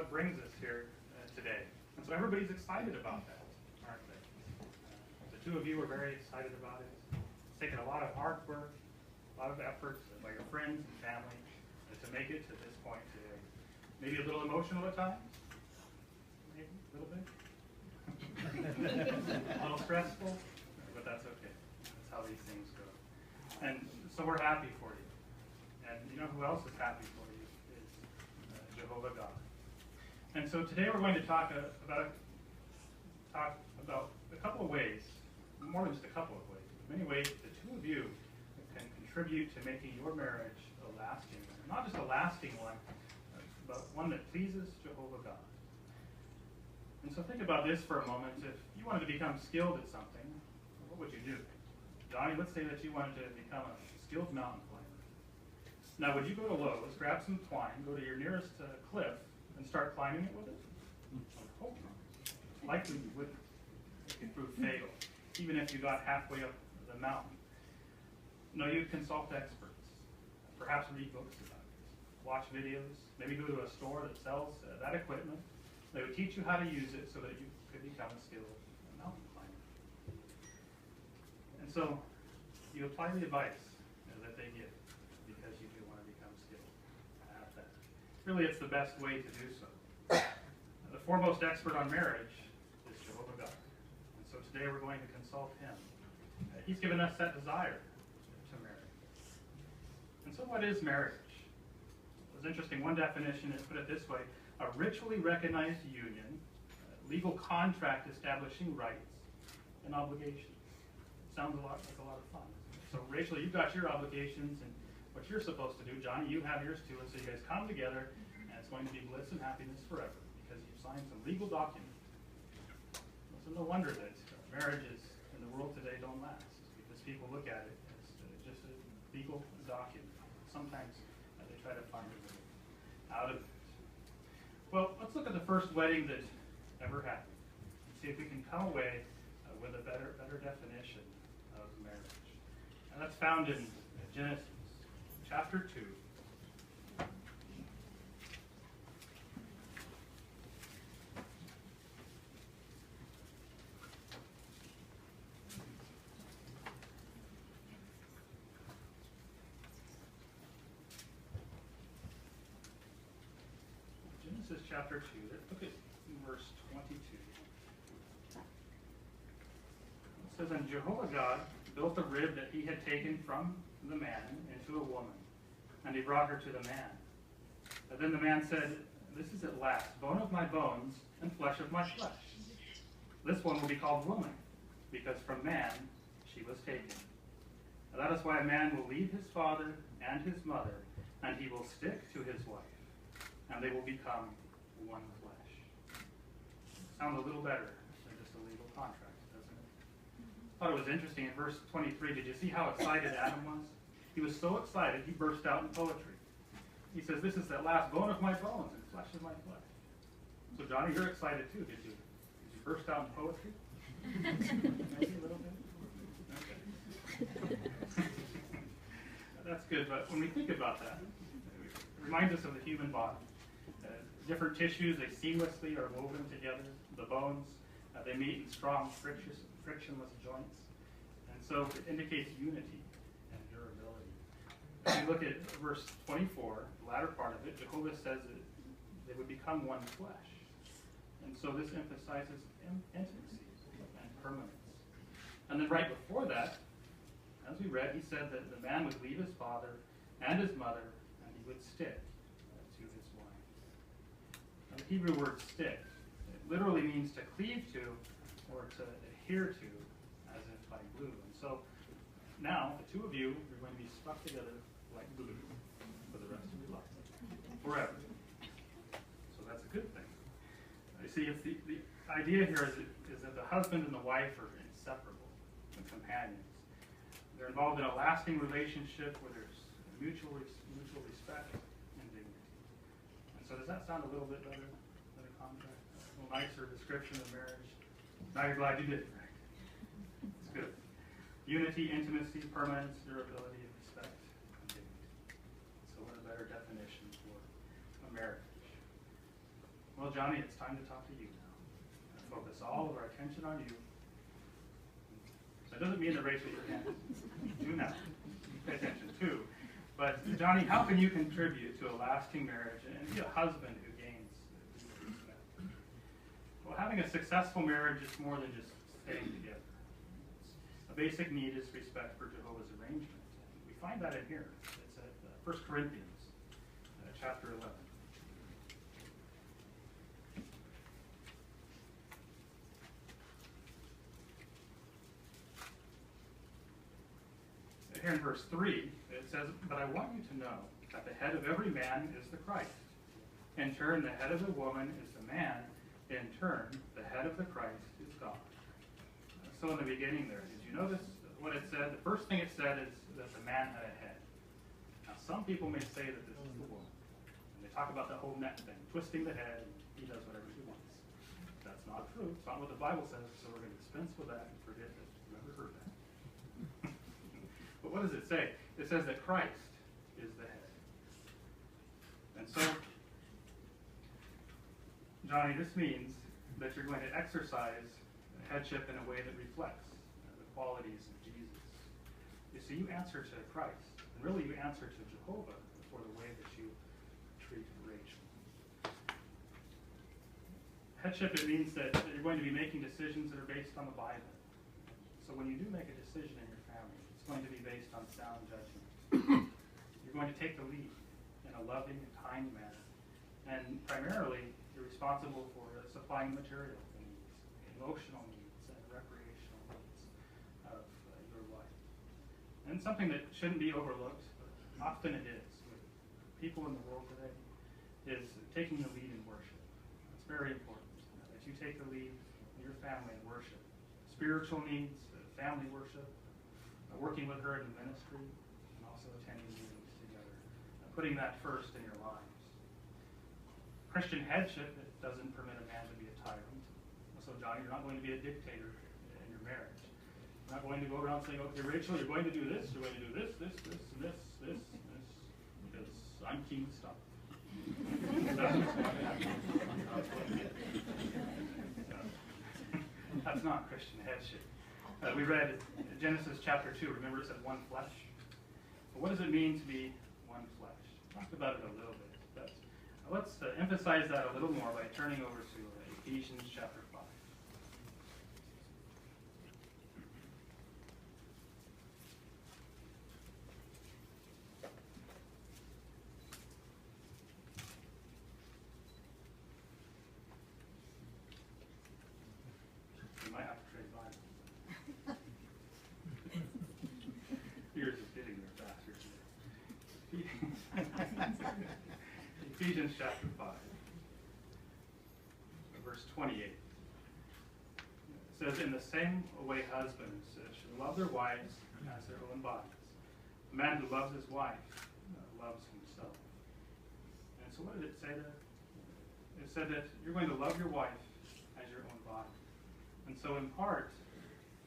what brings us here today. And so everybody's excited about that, aren't they? The two of you are very excited about it. It's taken a lot of hard work, a lot of effort by your friends and family to make it to this point today. Maybe a little emotional at times? Maybe a little bit? A little stressful? But that's okay. That's how these things go. And so we're happy for you. And you know who else is happy for you is Jehovah God. And so today we're going to talk about a couple of ways, more than just a couple of ways, but many ways the two of you can contribute to making your marriage a lasting one. Not just a lasting one, but one that pleases Jehovah God. And so think about this for a moment. If you wanted to become skilled at something, what would you do? Johnny, let's say that you wanted to become a skilled mountain climber. Now, would you go to Lowe's, grab some twine, go to your nearest cliff, and start climbing it with it? I hope not. Likely you wouldn't. It could prove fatal, even if you got halfway up the mountain. No, you'd consult experts, perhaps read books about it, watch videos, maybe go to a store that sells that equipment. They would teach you how to use it so that you could become a skilled mountain climber. And so you apply the advice that they give because you do want to become skilled at that. Really, it's the best way to do so. The foremost expert on marriage is Jehovah God. And so today we're going to consult him. He's given us that desire to marry. And so what is marriage? It was interesting. One definition is put it this way: a ritually recognized union, legal contract establishing rights and obligations. Sounds a lot like a lot of fun. So Rachel, you've got your obligations and what you're supposed to do. Johnny, you have yours too. And so you guys come together and it's going to be bliss and happiness forever because you've signed some legal document. So no wonder that marriages in the world today don't last because people look at it as just a legal document. Sometimes they try to find a way out of it. Well, let's look at the first wedding that ever happened and see if we can come away with a better definition of marriage. And that's found in Genesis chapter 2. Genesis chapter 2, look at verse 22. It says, "And Jehovah God built a rib that he had taken from the man into a woman, and he brought her to the man. And then the man said, This is at last bone of my bones and flesh of my flesh. This one will be called woman, because from man she was taken. And that is why a man will leave his father and his mother, and he will stick to his wife, and they will become one flesh." Sounds a little better than just a legal contract, doesn't it? I thought it was interesting in verse 23. Did you see how excited Adam was? He was so excited he burst out in poetry. He says, "This is the last bone of my bones and flesh of my flesh." So Johnny, you're excited too, did you? Did you burst out in poetry? Maybe a little bit? Okay. That's good, but when we think about that, it reminds us of the human body. Different tissues, they seamlessly are woven together. The bones, they meet in strong, frictionless joints. And so it indicates unity and durability. If you look at verse 24, the latter part of it, Jehovah says that they would become one flesh. And so this emphasizes intimacy and permanence. And then right before that, as we read, he said that the man would leave his father and his mother, and he would stick to his wife. Now, the Hebrew word stick, it literally means to cleave to or to adhere to, as if by glue. And so now, the two of you are going to be stuck together like glue for the rest of your life, forever. So that's a good thing. You see, it's the idea here is that the husband and the wife are inseparable and companions. They're involved in a lasting relationship where there's mutual respect and dignity. And so does that sound a little bit better than a contract? A little nicer description of marriage? Now you're glad you did it, right? It's good. Unity, intimacy, permanence, durability, and respect and dignity. So what a better definition for a marriage. Well, Johnny, it's time to talk to you now. Focus all of our attention on you. That doesn't mean that Rachel, you can't do now. Pay attention too. But Johnny, how can you contribute to a lasting marriage and be a husband who gains respect? Well, having a successful marriage is more than just staying together. A basic need is respect for Jehovah's arrangement. We find that in here. It's at 1 Corinthians chapter 11. Here in verse 3, it says, "But I want you to know that the head of every man is the Christ. In turn, the head of the woman is the man. In turn, the head of the Christ is God." So in the beginning there, did you notice what it said? The first thing it said is that the man had a head. Now some people may say that this is the woman. And they talk about the whole neck thing, twisting the head, and he does whatever he wants. That's not true. It's not what the Bible says, so we're going to dispense with that and forget that you ever heard that. But what does it say? It says that Christ is the head. And so, Johnny, this means that you're going to exercise headship in a way that reflects the qualities of Jesus. You see, you answer to Christ, and really you answer to Jehovah for the way that you treat Rachel. Headship, it means that you're going to be making decisions that are based on the Bible. So when you do make a decision in your family, it's going to be based on sound judgment. You're going to take the lead in a loving and kind manner. And primarily, you're responsible for supplying material needs, emotional needs, and recreational needs of your wife. And something that shouldn't be overlooked, but often it is, with people in the world today, is taking the lead in worship. It's very important that you take the lead in your family in worship. Spiritual needs, family worship, working with her in the ministry, and also attending meetings together, putting that first in your lives. Christian headship, it doesn't permit a man to be a tyrant. So, Johnny, you're not going to be a dictator in your marriage. You're not going to go around saying, okay, Rachel, you're going to do this, you're going to do this, and this, because I'm keen to stop. That's not Christian headship. We read Genesis chapter 2. Remember it said one flesh? But what does it mean to be one flesh? Talked about it a little bit. But let's emphasize that a little more by turning over to Ephesians chapter 5. You might have to trade Bibles. Yours is getting there faster today. Ephesians chapter 5, verse 28. It says, "In the same way husbands should love their wives as their own bodies. The man who loves his wife loves himself." And so what did it say there? It said that you're going to love your wife as your own body. And so in part,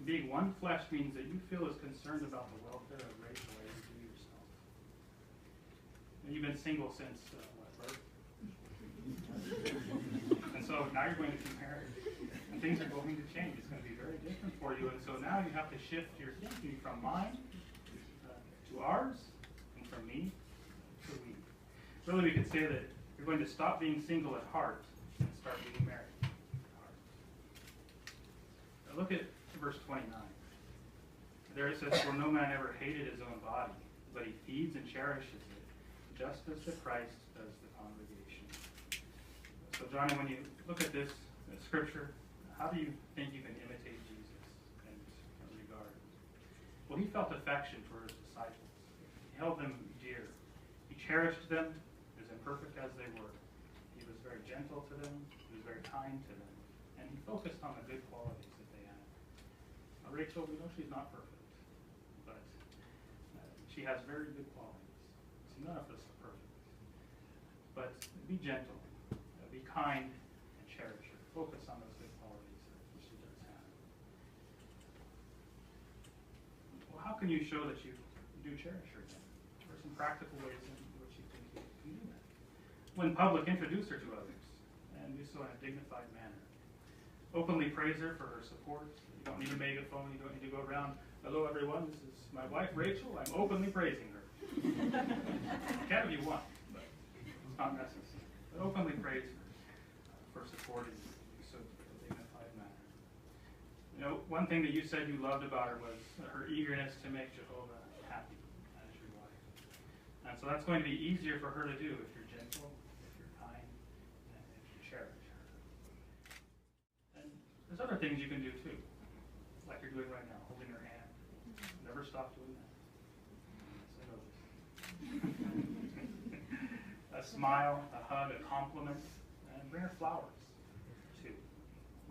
being one flesh means that you feel as concerned about the welfare of Rachel as you do yourself. And you've been single since, what, birth? And so now you're going to be married. And things are going to change. It's going to be very different for you. And so now you have to shift your thinking from mine to ours, and from me to we. Really, we could say that you're going to stop being single at heart and start being married at heart. Now look at verse 29. There it says, "For no man ever hated his own body, but he feeds and cherishes it, just as the Christ does the congregation." So, Johnny, when you look at this scripture, how do you think you can imitate Jesus in regard? Well, he felt affection for his disciples. He held them dear. He cherished them, as imperfect as they were. He was very gentle to them. He was very kind to them. And he focused on the good qualities that they had. Now, Rachel, we know she's not perfect, but she has very good qualities. So none of us are perfect. But be gentle, be kind, and cherish her. Focus on those good qualities that she does have. Well, how can you show that you do cherish her then? What are some practical ways in which you think you can do that? When public, introduce her to others. and do so in a dignified manner. Openly praise her for her support. You don't need a megaphone. You don't need to go around, hello everyone, this is my wife Rachel. I'm openly praising her. You can if you want, but it's not necessary. But openly praise her for supporting you so in a dignified manner. You know, one thing that you said you loved about her was her eagerness to make Jehovah happy as your wife. And so that's going to be easier for her to do if you're gentle, if you're kind, and if you cherish her. And there's other things you can do too, like you're doing right now, holding her hand. Never stop doing that. A smile, a hug, a compliment, and bring her flowers too.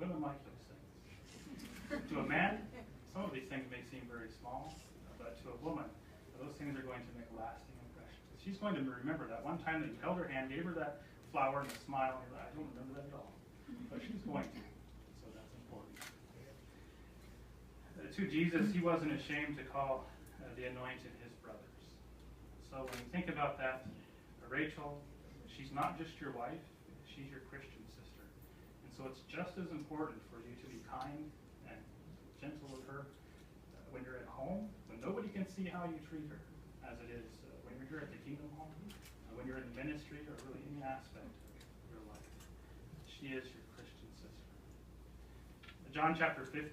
Women like those things. To a man, some of these things may seem very small, but to a woman, those things are going to make lasting impressions. She's going to remember that one time that you held her hand, gave her that flower and a smile, and you're like, I don't remember that at all. But she's going to, so that's important. To Jesus, he wasn't ashamed to call the anointed his brothers. So when you think about that, Rachel, she's not just your wife, she's your Christian sister. And so it's just as important for you to be kind and gentle with her when you're at home, when nobody can see how you treat her, as it is when you're here at the Kingdom Home, when you're in the ministry, or really any aspect of your life. She is your Christian sister. John chapter 15,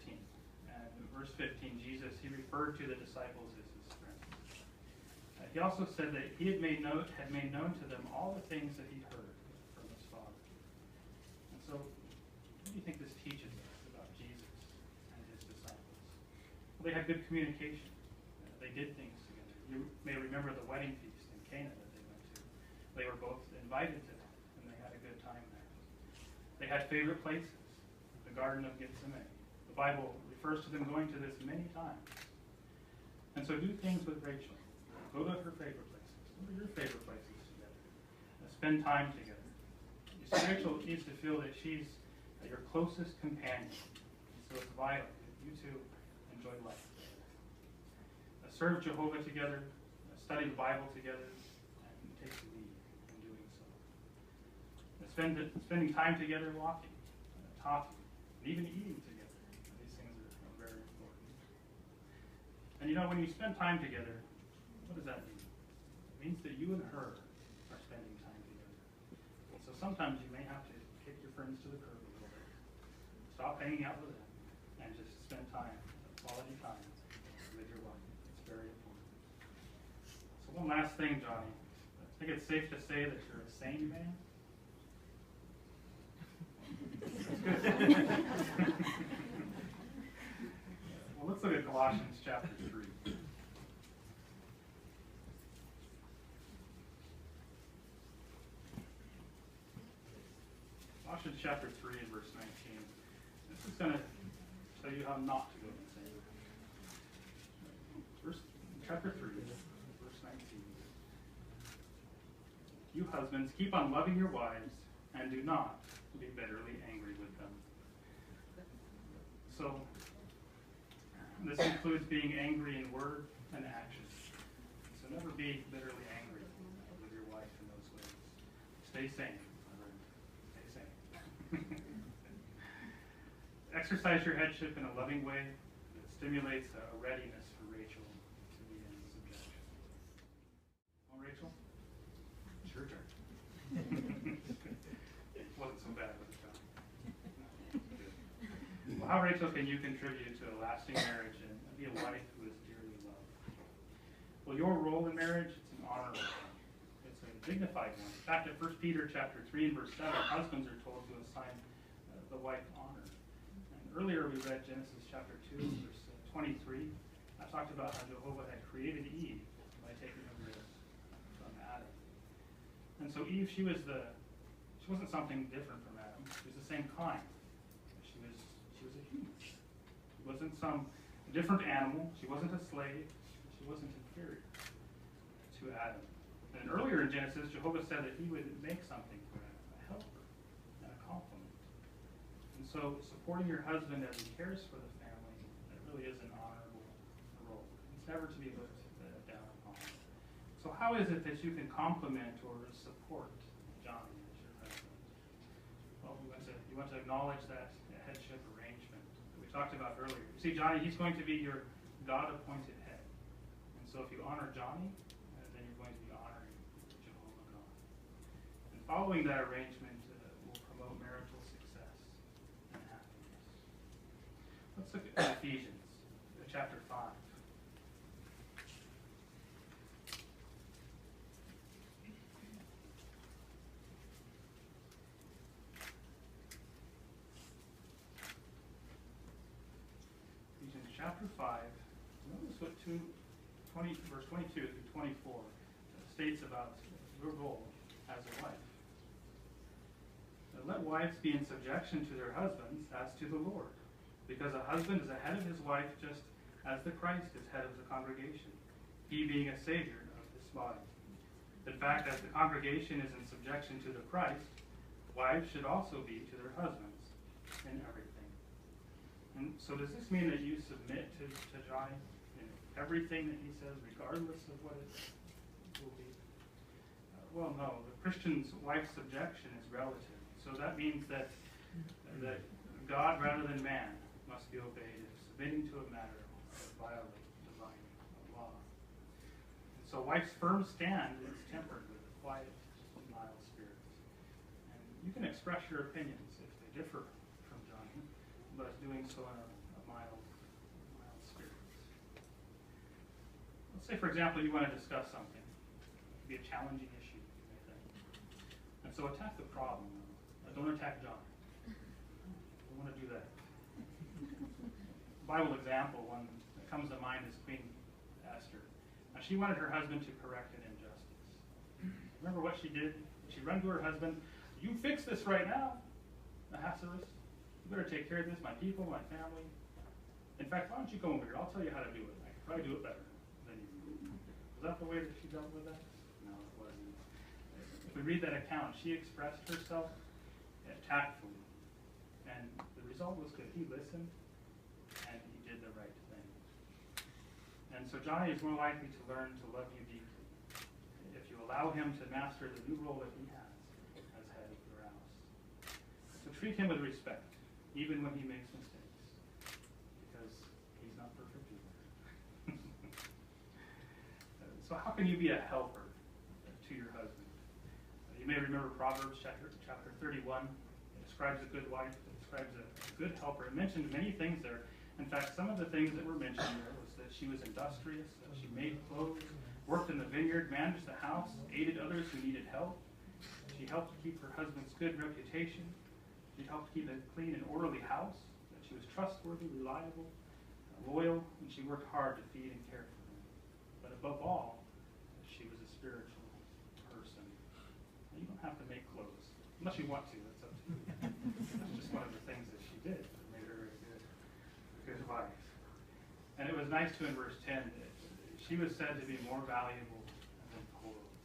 and verse 15, Jesus, he referred to the disciples as his friends. He also said that he had made known to them all the things that he heard from his Father. And so, what do you think this teaches us about Jesus and his disciples? Well, they had good communication. They did things together. You may remember the wedding feast in Cana that they went to. They were both invited to that, and they had a good time there. They had favorite places, the Garden of Gethsemane. The Bible refers to them going to this many times. And so do things with Rachel. Go to her favorite places. Go to your favorite places together. Spend time together. You see, Rachel needs to feel that she's your closest companion. And so it's vital that you two enjoy life together. Serve Jehovah together. Study the Bible together. And take the lead in doing so. Spending time together walking, talking, and even eating together. These things are very important. And you know, when you spend time together, what does that mean? It means that you and her are spending time together. So sometimes you may have to kick your friends to the curb a little bit. Stop hanging out with them and just spend time, quality time with your wife. It's very important. So one last thing, Johnny. I think it's safe to say that you're a sane man. That's good. Well, let's look at Colossians chapter 3. Colossians chapter 3 and verse 19. This is going to tell you how not to go insane. Chapter 3, verse 19. You husbands, keep on loving your wives, and do not be bitterly angry with them. So, this includes being angry in word and action. So never be bitterly angry with your wife in those ways. Stay sane. Exercise your headship in a loving way that stimulates a readiness for Rachel to be in subjection. Oh, Rachel? It's your turn. Wasn't so bad, was it, John? Well, how, Rachel, can you contribute to a lasting marriage and be a wife who is dearly loved? Well, your role in marriage, it's an honorable one. It's a dignified one. In fact, at 1 Peter chapter 3 and verse 7, husbands are told to assign the wife honor. And earlier we read Genesis chapter 2, verse 23. I talked about how Jehovah had created Eve by taking a rib from Adam. And so Eve, she wasn't something different from Adam. She was the same kind. She was a human. She wasn't some different animal. She wasn't a slave. She wasn't inferior to Adam. And earlier in Genesis, Jehovah said that he would make something for Adam, a helper and a complement. And so supporting your husband as he cares for the family, that really is an honorable role. It's never to be looked down upon. So how is it that you can complement or support Johnny as your husband? Well, You want to acknowledge that headship arrangement that we talked about earlier. You see, Johnny, he's going to be your God-appointed head. And so if you honor Johnny, then you're going to be honoring Jehovah God. And following that arrangement will promote marital success and happiness. Let's look at Ephesians chapter 5. Chapter 5, notice what verse 22 through 24 states about your role as a wife. Let wives be in subjection to their husbands as to the Lord, because a husband is the head of his wife just as the Christ is head of the congregation, he being a Savior of this body. In fact, as the congregation is in subjection to the Christ, wives should also be to their husbands in everything. And so does this mean that you submit to Johnny in everything that he says, regardless of what it will be? Well, no. The Christian's wife's subjection is relative. So that means that God, rather than man, must be obeyed if submitting to a matter that violates divine law. And so wife's firm stand is tempered with a quiet, mild spirit. And you can express your opinions if they differ from Johnny, but doing so in a mild spirit. Let's say, for example, you want to discuss something. It could be a challenging issue, you may think. And so attack the problem. Don't attack John. Don't want to do that. Bible example, one that comes to mind is Queen Esther. Now, she wanted her husband to correct an injustice. Remember what she did? She ran to her husband. You fix this right now, Ahasuerus. You better take care of this, my people, my family. In fact, why don't you come over here? I'll tell you how to do it. I can probably do it better than you. Was that the way that she dealt with that? No, it wasn't. If we read that account, she expressed herself tactfully. And the result was good. He listened, and he did the right thing. And so Johnny is more likely to learn to love you deeply if you allow him to master the new role that he has as head of your house. So treat him with respect, even when he makes mistakes, because he's not perfect either. So how can you be a helper to your husband? You may remember Proverbs chapter 31. It describes a good wife. It describes a good helper. It mentioned many things there. In fact, some of the things that were mentioned there was that she was industrious, that she made clothes, worked in the vineyard, managed the house, aided others who needed help. She helped keep her husband's good reputation. She helped keep a clean and orderly house, that she was trustworthy, reliable, loyal, and she worked hard to feed and care for him. But above all, she was a spiritual person. Now, you don't have to make clothes, unless you want to. That's up to you. That's just one of the things that she did that made her a good wife. And it was nice too in verse 10 that she was said to be more valuable than clothes,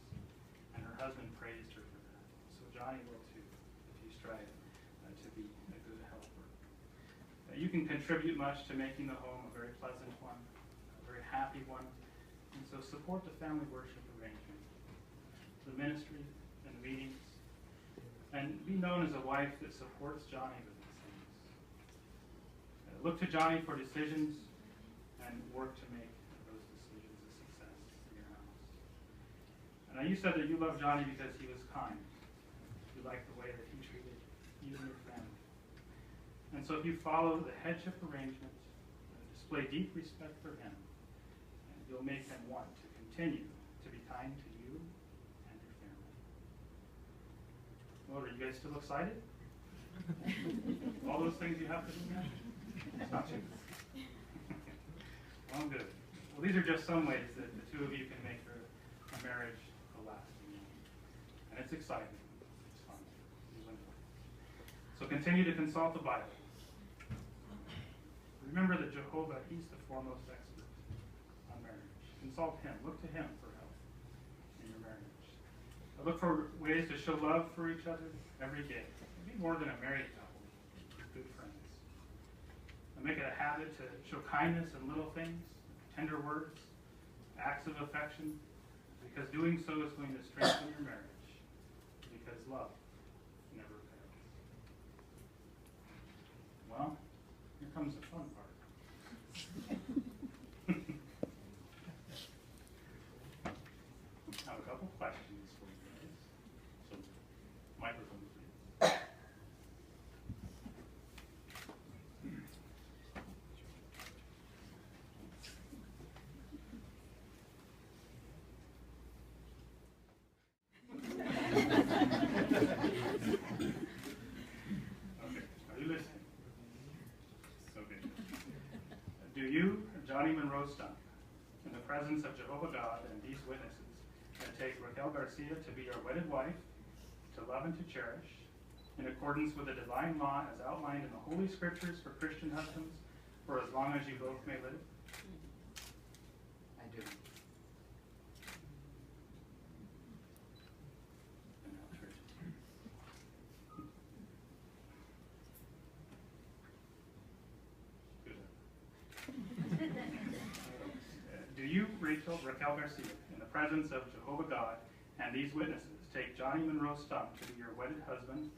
and her husband praised her for that. So Johnny will too, if you strive to be a good helper. You can contribute much to making the home a very pleasant one, a very happy one, and so support the family worship arrangement, the ministry and the meetings, and be known as a wife that supports Johnny with these things. Look to Johnny for decisions and work to make those decisions a success in your house. And now you said that you love Johnny because he was kind. You liked the way that he treated you and your family. And so if you follow the headship arrangement, display deep respect for him, you'll make him want to continue to be kind to you and your family. Well, are you guys still excited? All those things you have to do now? It's not too bad. Well, good. Well, these are just some ways that the two of you can make a marriage a lasting one. And it's exciting. It's fun. So continue to consult the Bible. Remember that Jehovah, he's the foremost expert on marriage. Consult him. Look to him for help in your marriage. Look for ways to show love for each other every day. Be more than a married couple. Good friends. And make it a habit to show kindness in little things, tender words, acts of affection, because doing so is going to strengthen your marriage, because love never fails. comes the fun part. I have a couple questions for you guys. So, microphone, please. Okay, are you listening? Okay. Do you, Johnny Monroe Stump, in the presence of Jehovah God and these witnesses, take Raquel Garcia to be your wedded wife, to love and to cherish, in accordance with the divine law as outlined in the Holy Scriptures for Christian husbands, for as long as you both may live? I do. And now, church. Good. Do you, Raquel Garcia, in the presence of Jehovah God and these witnesses, take Johnny Monroe Stump to be your wedded husband,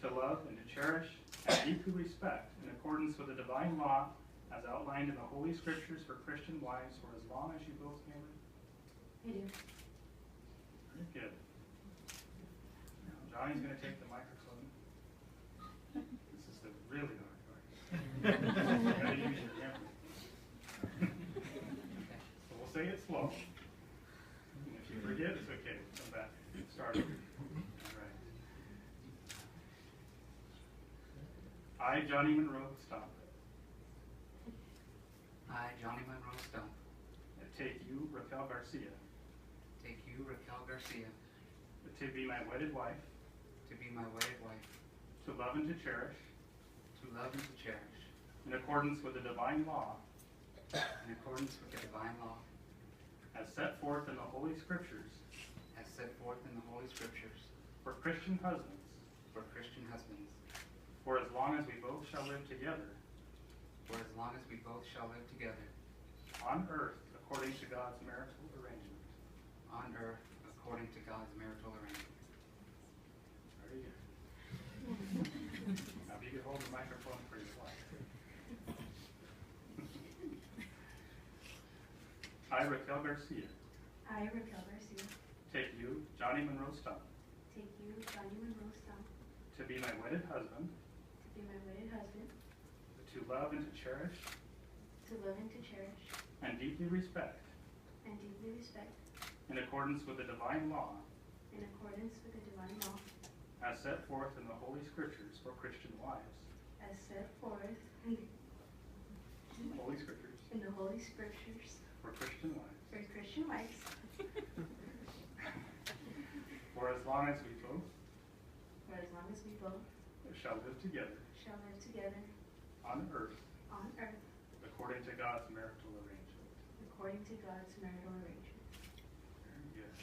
to love and to cherish and deeply respect, in accordance with the divine law as outlined in the Holy Scriptures for Christian wives, for as long as you both may live? I do. Very good. Now, Johnny's going to take the microphone. This is the really hard part. You've got to use your memory. So we'll say it slow. And if you forget, it's okay. Come back. Start over. All right. I, Johnny Monroe Stump, I, Johnny Monroe Stump, take you, Raquel Garcia, take you, Raquel Garcia, to be my wedded wife, to be my wedded wife, to love and to cherish, in accordance with the divine law, in accordance with the divine law, as set forth in the Holy Scriptures, as set forth in the Holy Scriptures, for Christian husbands, for as long as we both shall live together, on earth according to God's marital arrangement. Very good. Now you can hold the microphone for your wife. I, Raquel Garcia, I, Raquel Garcia, take you, Johnny Monroe Stump, take you, Johnny Monroe Stump, to be my wedded husband, to be my wedded husband, to love and to cherish, and deeply respect, in accordance with the divine law, as set forth in the Holy Scriptures for Christian wives. as set forth in Holy Scriptures the Holy Scriptures for Christian wives. for Christian wives, For as long as we both shall live together on earth according to God's marital arrangement. Very good.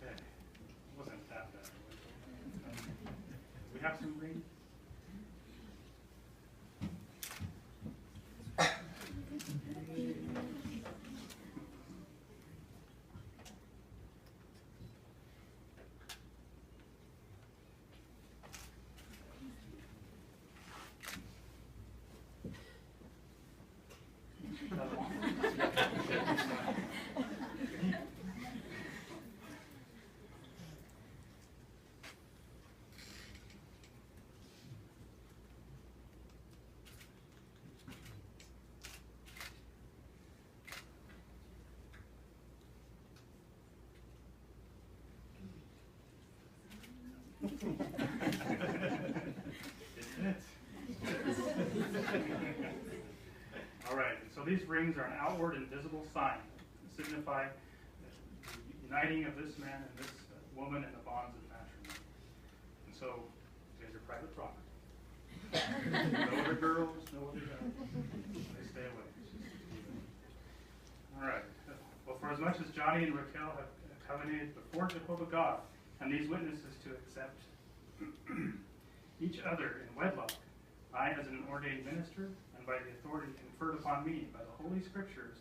Okay. It wasn't that bad. Was it? We have some rain. All right, and so these rings are an outward and visible sign that signify the uniting of this man and this woman in the bonds of matrimony. And so, these are private property. No other girls, no other guys. They stay away. All right. Well, for as much as Johnny and Raquel have covenanted before Jehovah God and these witnesses to accept each other in wedlock, I, as an ordained minister, and by the authority conferred upon me by the Holy Scriptures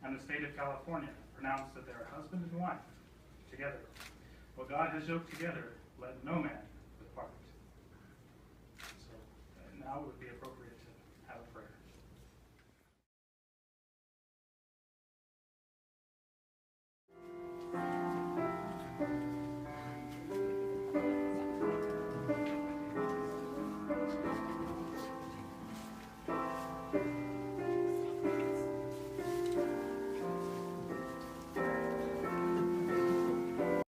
and the state of California, pronounce that they are husband and wife together. What God has yoked together, let no man depart. So now it would be appropriate